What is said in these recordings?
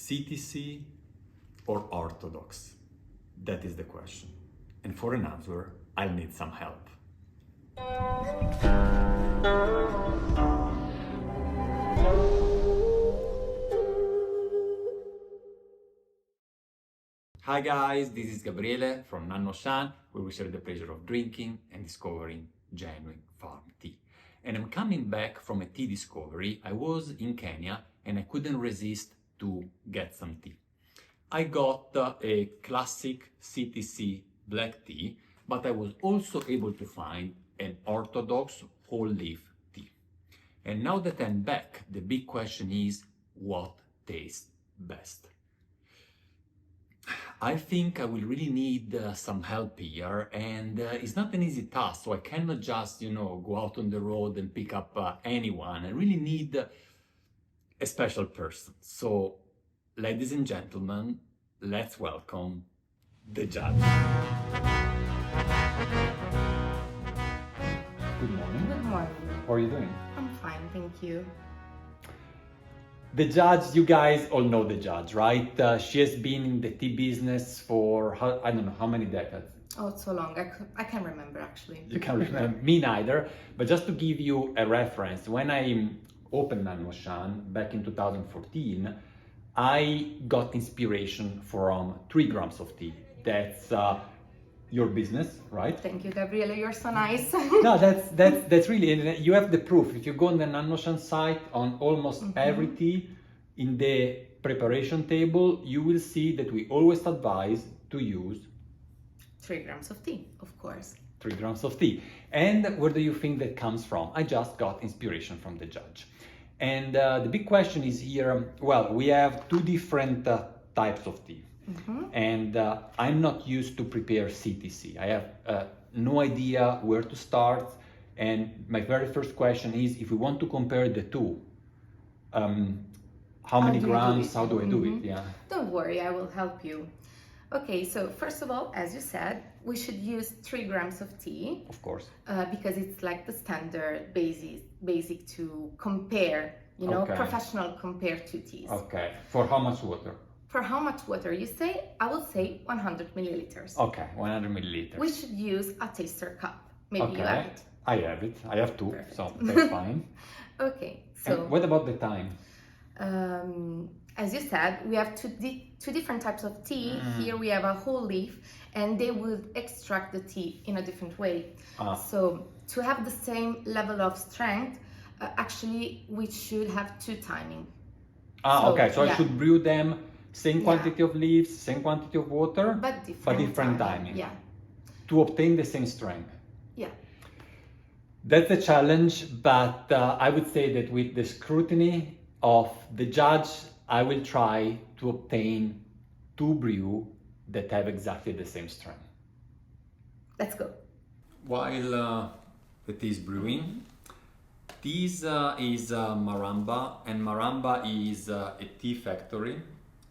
CTC or Orthodox? That is the question. And for an answer, I'll need some help. Hi guys, this is Gabriele from Shan, where we share the pleasure of drinking and discovering genuine farm tea. And I'm coming back from a tea discovery. I was in Kenya and I couldn't resist to get some tea. I got a classic CTC black tea, but I was also able to find an Orthodox whole leaf tea. And now that I'm back, the big question is, what tastes best? I think I will really need some help here, and it's not an easy task, so I cannot just, go out on the road and pick up anyone. I really need a special person. So, ladies and gentlemen, let's welcome the judge. Good morning. Good morning. How are you doing? I'm fine, thank you. The judge, you guys all know the judge, right? She has been in the tea business for, I don't know, how many decades? Oh, it's so long. I can't remember, actually. You can't remember, me neither. But just to give you a reference, when I opened nannuoshan back in 2014, I got inspiration from 3 grams of tea. That's your business, right? Thank you, Gabriele. You're so nice. No, that's really, and you have the proof. If you go on the nannuoshan site, on almost every tea, in the preparation table, you will see that we always advise to use 3 grams of tea, of course. 3 grams of tea. And where do you think that comes from? I just got inspiration from the judge. And the big question is here, well, we have 2 different types of tea. And I'm not used to prepare CTC. I have no idea where to start. And my very first question is, if we want to compare the two, how many grams, how do I do it? Yeah. Don't worry, I will help you. Okay, so first of all, as you said, we should use 3 grams of tea. Of course. Because it's like the standard basic to compare, professional compare 2 teas. Okay, for how much water? For how much water you say? I would say 100 milliliters. Okay, 100 milliliters. We should use a taster cup. Maybe you have it. I have it. I have 2, Perfect. so that's fine. Okay, so and what about the time? As you said, we have two different types of tea. Here we have a whole leaf, and they will extract the tea in a different way. So to have the same level of strength, actually we should have 2 timing. Okay, so I should brew them same quantity of leaves, same quantity of water, but different timing. Yeah. To obtain the same strength. Yeah. That's a challenge, but I would say that with the scrutiny of the judge, I will try to obtain 2 brew that have exactly the same strength. Let's go. While the tea is brewing, this is Maramba, and Maramba is a tea factory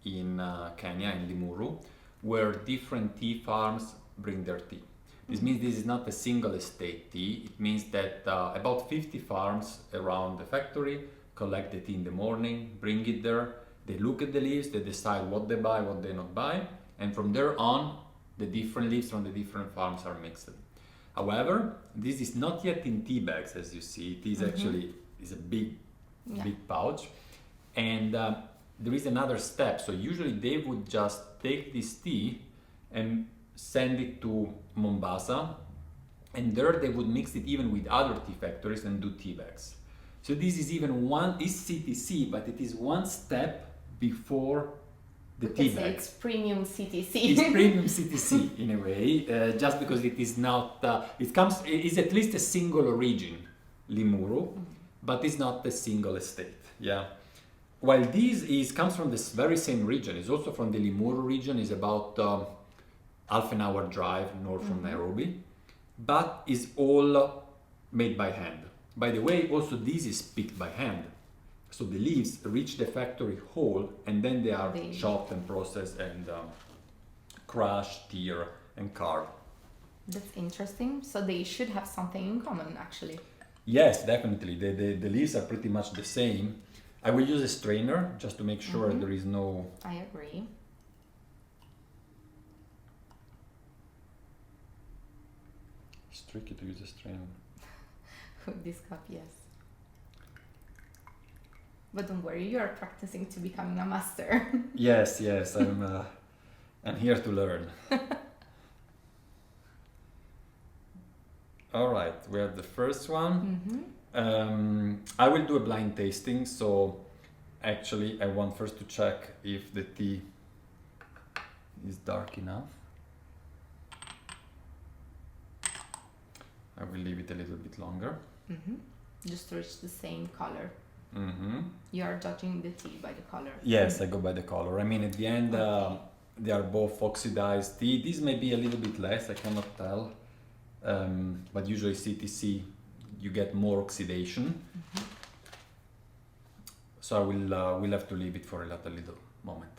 in Kenya, in Limuru, where different tea farms bring their tea. This means this is not a single estate tea. It means that about 50 farms around the factory collect the tea in the morning, bring it there, they look at the leaves, they decide what they buy, what they not buy, and from there on, the different leaves from the different farms are mixed. However, this is not yet in tea bags, as you see. It is actually a big pouch, and there is another step. So usually they would just take this tea and send it to Mombasa, and there they would mix it even with other tea factories and do tea bags. So this is CTC, but it is one step before the tea bag. It's premium CTC. It's premium CTC in a way, just because it is not. It's at least a single origin, Limuru, but it's not a single estate. Yeah. While this comes from this very same region, it's also from the Limuru region. Is about half an hour drive north from Nairobi, but is all made by hand. By the way, also this is picked by hand. So the leaves reach the factory whole, and then they are chopped and processed and crushed, tear, and carved. That's interesting. So they should have something in common, actually. Yes, definitely. The leaves are pretty much the same. I will use a strainer just to make sure there is no... I agree. It's tricky to use a strainer. With this cup, yes. But don't worry, you are practicing to becoming a master. Yes, I'm here to learn. All right, we have the first one. I will do a blind tasting, so actually I want first to check if the tea is dark enough. I will leave it a little bit longer. Just to reach the same color. You are judging the tea by the color. Yes, I go by the color. I mean, at the end, they are both oxidized tea. This may be a little bit less, I cannot tell. But usually CTC, you get more oxidation. So I will have to leave it for a little moment.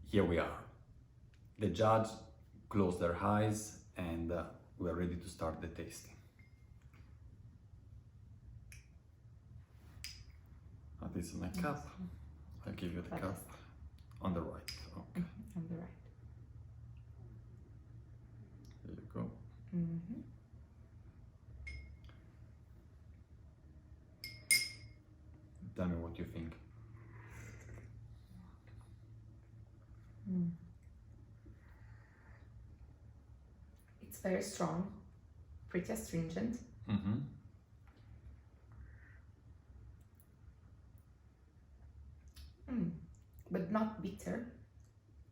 Here we are. The judge closed their eyes and we are ready to start the tasting. This is my cup. I'll give you the cup. On the right. Okay. On the right. There you go. Tell me what you think. It's very strong, pretty astringent. But not bitter.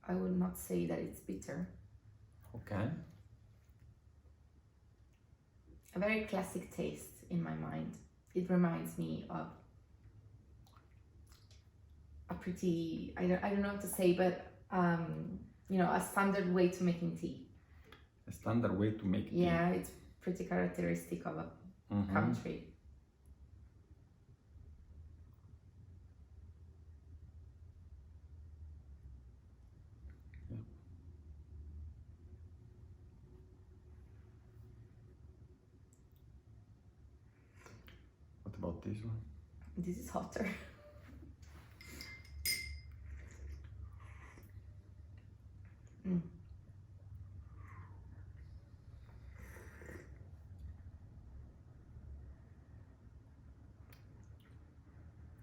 I would not say that it's bitter. Okay. A very classic taste in my mind. It reminds me of a pretty, I don't know what to say, but a standard way to making tea. A standard way to make tea. Yeah, it's pretty characteristic of a country. What about this one? This is hotter.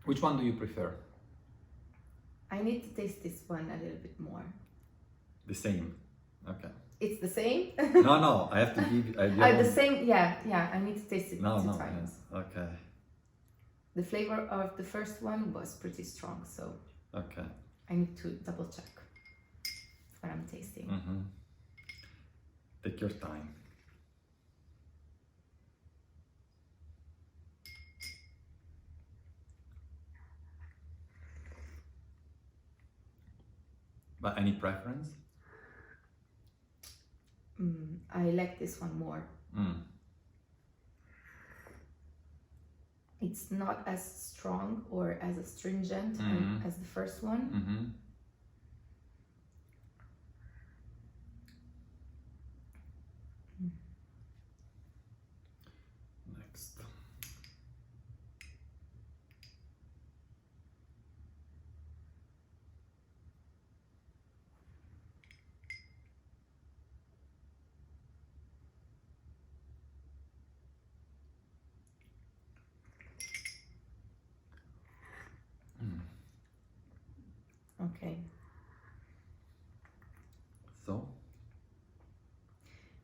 Which one do you prefer? I need to taste this one a little bit more. The same. Okay. It's the same? No, I have to give you... the same, yeah, I need to taste it two times. Yeah. Okay. The flavor of the first one was pretty strong, so okay. I need to double check what I'm tasting. Take your time. But any preference? I like this one more. It's not as strong or as astringent as the first one. Next. Okay. So?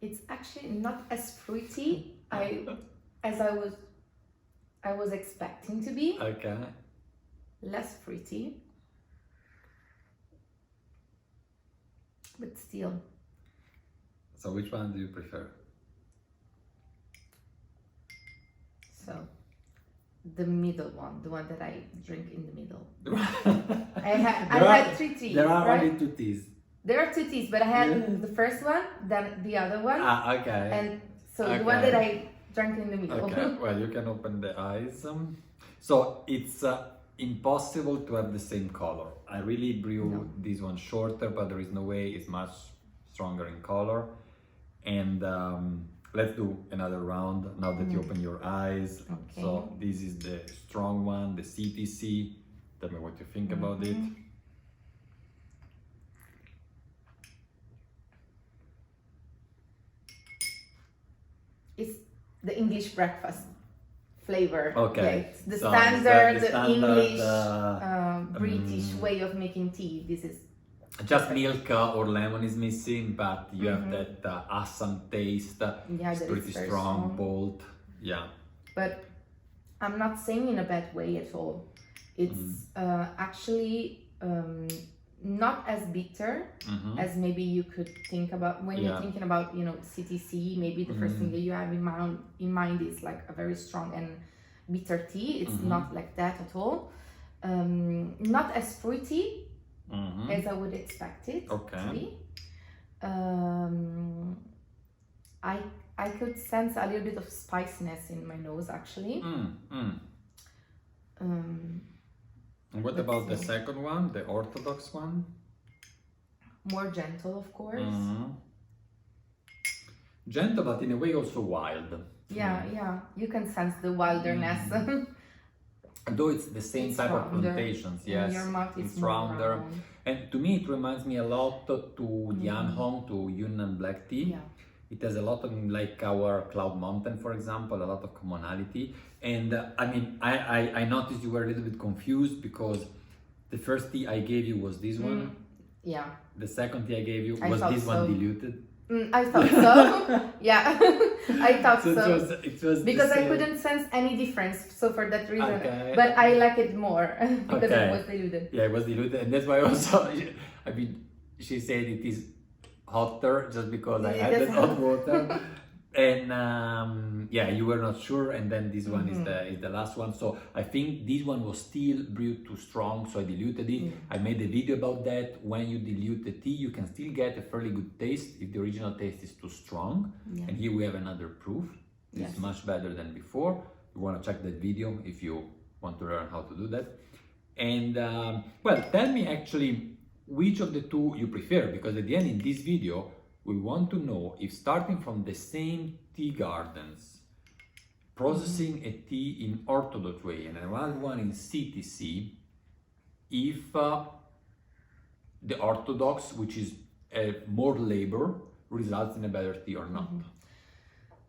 It's actually not as fruity as I was expecting to be. Okay. Less fruity. But still. So which one do you prefer? So, the middle one, the one that I drink in the middle. I had 3 teas. There are right? only 2 teas. There are 2 teas, but I had the first one, then the other one. Okay. And so the one that I drank in the middle. Okay, well, you can open the eyes. So it's impossible to have the same color. I really brew this one shorter, but there is no way it's much stronger in color. And Let's do another round now that you open your eyes. Okay. So this is the strong one, the CTC. Tell me what you think about it. It's the English breakfast flavor. Okay. Yeah, it's the So standard, the standard, English, British way of making tea. This is just milk or lemon is missing, but you have that Assam taste. Yeah, it's that pretty is very strong, bold. Yeah. But I'm not saying in a bad way at all. It's actually not as bitter as maybe you could think about when you're thinking about, you know, CTC. Maybe the first thing that you have in mind is like a very strong and bitter tea. It's not like that at all. Not as fruity as I would expect it to be. I could sense a little bit of spiciness in my nose actually. And what about the second one, the Orthodox one? More gentle, of course. Gentle, but in a way also wild. Yeah, you can sense the wilderness. Though it's the same It's type of rounder. plantations, yes. In your mouth it's more rounder. round. And to me, it reminds me a lot to Yanhong, to Yunnan black tea. Yeah. It has a lot of, like our Cloud Mountain, for example, a lot of commonality. And I mean, I noticed you were a little bit confused because the first tea I gave you was this one. Yeah. The second tea I gave you I was thought this so. one diluted. I thought so. Yeah, I thought so. It was Because the I same. couldn't sense any difference, so for that reason. Okay. But I like it more because Okay. it was diluted. Yeah, it was diluted, and that's why also, I mean, she said it is hotter just because I added hot water. And yeah, you were not sure, and then this one is the last one. So I think this one was still brewed too strong, so I diluted it. I made a video about that. When you dilute the tea, you can still get a fairly good taste if the original taste is too strong. And here we have another proof. It's much better than before. You want to check that video if you want to learn how to do that. And well, tell me actually which of the two you prefer, because at the end in this video we want to know if, starting from the same tea gardens, processing a tea in Orthodox way and another one in CTC, if the Orthodox, which is more labor, results in a better tea or not.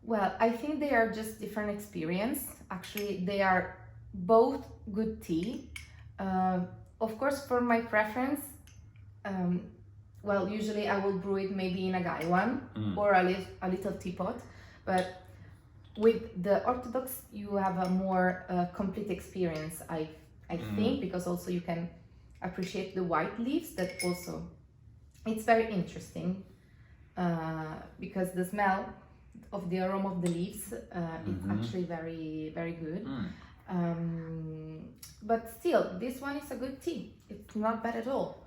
Well, I think they are just different experience. Actually, they are both good tea. Of course, for my preference, well, usually I will brew it maybe in a Gaiwan or a little teapot. But with the Orthodox, you have a more complete experience, I think, because also you can appreciate the white leaves. That also, it's very interesting because the smell of the aroma of the leaves is actually very, very good. But still, this one is a good tea. It's not bad at all.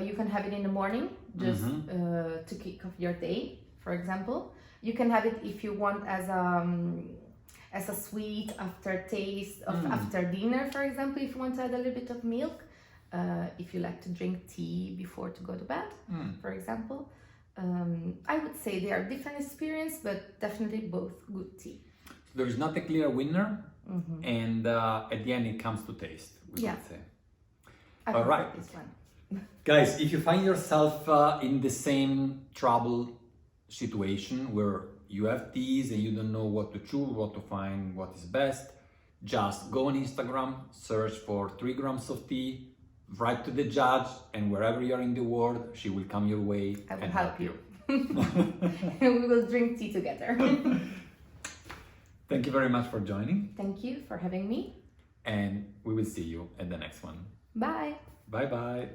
You can have it in the morning, just to kick off your day, for example. You can have it if you want as a sweet aftertaste of after dinner, for example, if you want to add a little bit of milk. If you like to drink tea before to go to bed, for example. I would say they are different experience, but definitely both good tea. So there is not a clear winner, and at the end it comes to taste, we could say. All right. This one. Guys, if you find yourself in the same trouble situation where you have teas and you don't know what to choose, what to find, what is best, just go on Instagram, search for 3 grams of tea, write to the judge, and wherever you are in the world, she will come your way I will and help you. And we will drink tea together. Thank you very much for joining, Thank you for having me. and we will see you at the next one. Bye. Bye bye.